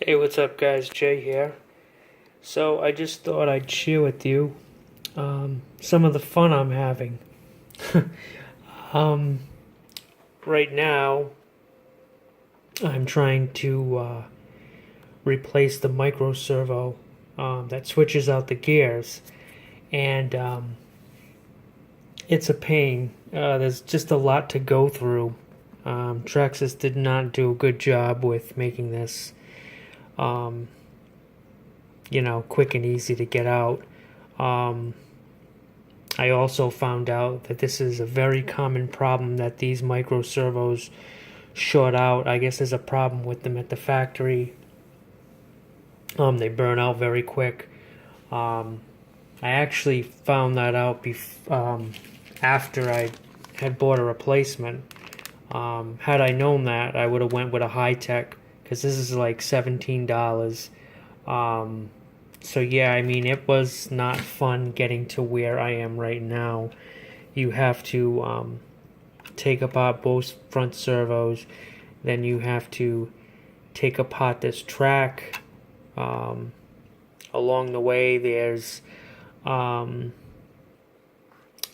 Hey, what's up, guys? Jay here. So, I just thought I'd share with you some of the fun I'm having. um, right now, I'm trying to replace the micro servo that switches out the gears, and it's a pain. There's just a lot to go through. Traxxas did not do a good job with making this. Um, quick and easy to get out. Um, I also found out that this is a very common problem that these micro servos short out. I guess there's a problem with them at the factory. They burn out very quick. I actually found that out after I had bought a replacement. Had I known that, I would have went with a high tech because this is like $17. So yeah, I mean, it was not fun getting to where I am right now. You have to take apart both front servos, then you have to take apart this track. Along the way, there's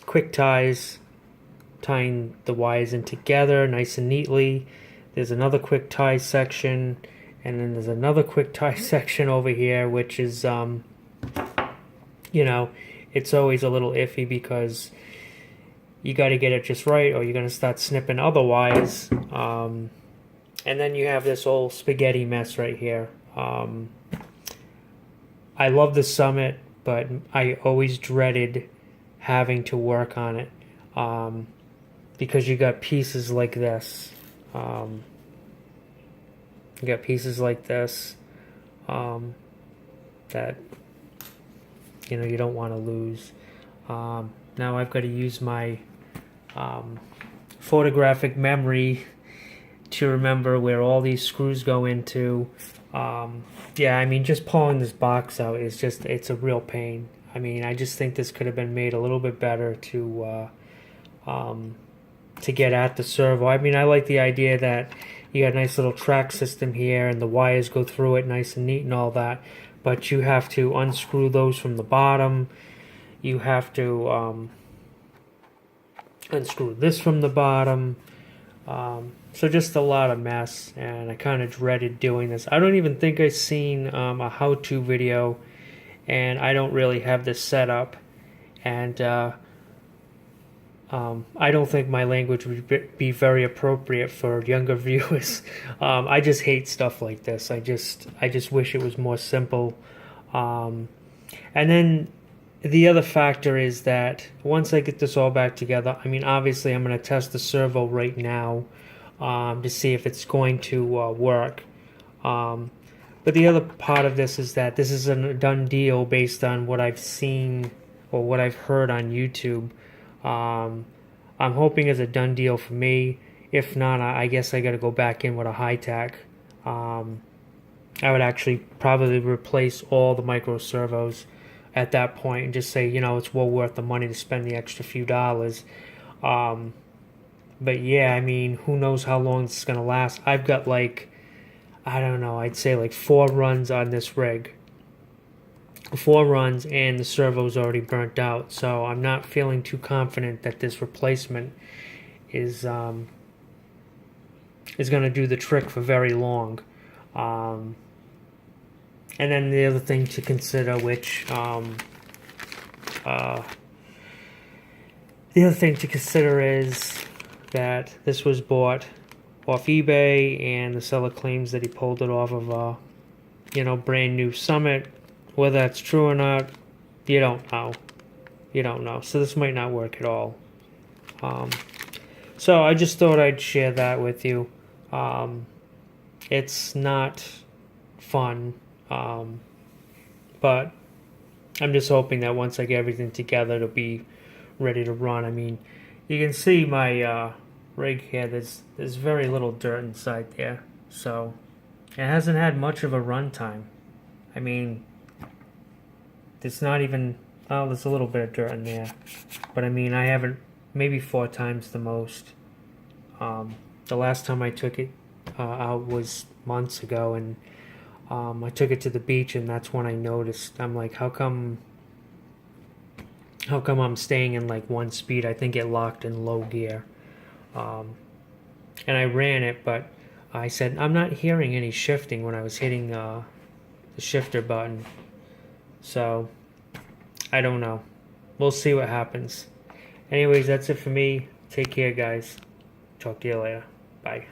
quick ties, tying the wires in together nice and neatly. There's another quick tie section, and then there's another quick tie section over here, which is, it's always a little iffy because you got to get it just right or you're going to start snipping other wires. And then you have this old spaghetti mess right here. I love the Summit, but I always dreaded having to work on it because you got pieces like this. You got pieces like this that you don't want to lose. Now I've got to use my photographic memory to remember where all these screws go into. Yeah, I mean, just pulling this box out is it's a real pain. I mean, I just think this could have been made a little bit better to get at the servo. I mean, I like the idea that you got a nice little track system here and the wires go through it nice and neat and all that, but you have to unscrew those from the bottom. You have to unscrew this from the bottom. So just a lot of mess, and I kind of dreaded doing this. I don't even think I've seen a how-to video, and I don't really have this set up, and I don't think my language would be very appropriate for younger viewers. I just hate stuff like this. I just wish it was more simple. And then the other factor is that once I get this all back together, I mean, obviously I'm going to test the servo right now to see if it's going to work. But the other part of this is that this is a done deal based on what I've seen or what I've heard on YouTube. I'm hoping it's a done deal for me. If not, I guess I got to go back in with a high tech. I would actually probably replace all the micro servos at that point and just say, it's well worth the money to spend the extra few dollars. But yeah, I mean, who knows how long this is going to last. I've got I don't know, I'd say 4 runs on this rig. 4 runs and the servo's already burnt out, so I'm not feeling too confident that this replacement is going to do the trick for very long. And then the other thing to consider, is that this was bought off eBay, and the seller claims that he pulled it off of a brand new Summit. Whether that's true or not, you don't know. You don't know. So this might not work at all. So I just thought I'd share that with you. It's not fun, but I'm just hoping that once I get everything together, it'll be ready to run. I mean, you can see my rig here. There's very little dirt inside there, so it hasn't had much of a run time. I mean, there's not even, there's a little bit of dirt in there. But I mean, I haven't, maybe 4 times the most. The last time I took it out was months ago, and I took it to the beach, and that's when I noticed. I'm like, how come I'm staying in like one speed? I think it locked in low gear. Um, and I ran it, but I said I'm not hearing any shifting when I was hitting the shifter button. So I don't know. We'll see what happens. Anyways, that's it for me. Take care, guys. Talk to you later. Bye.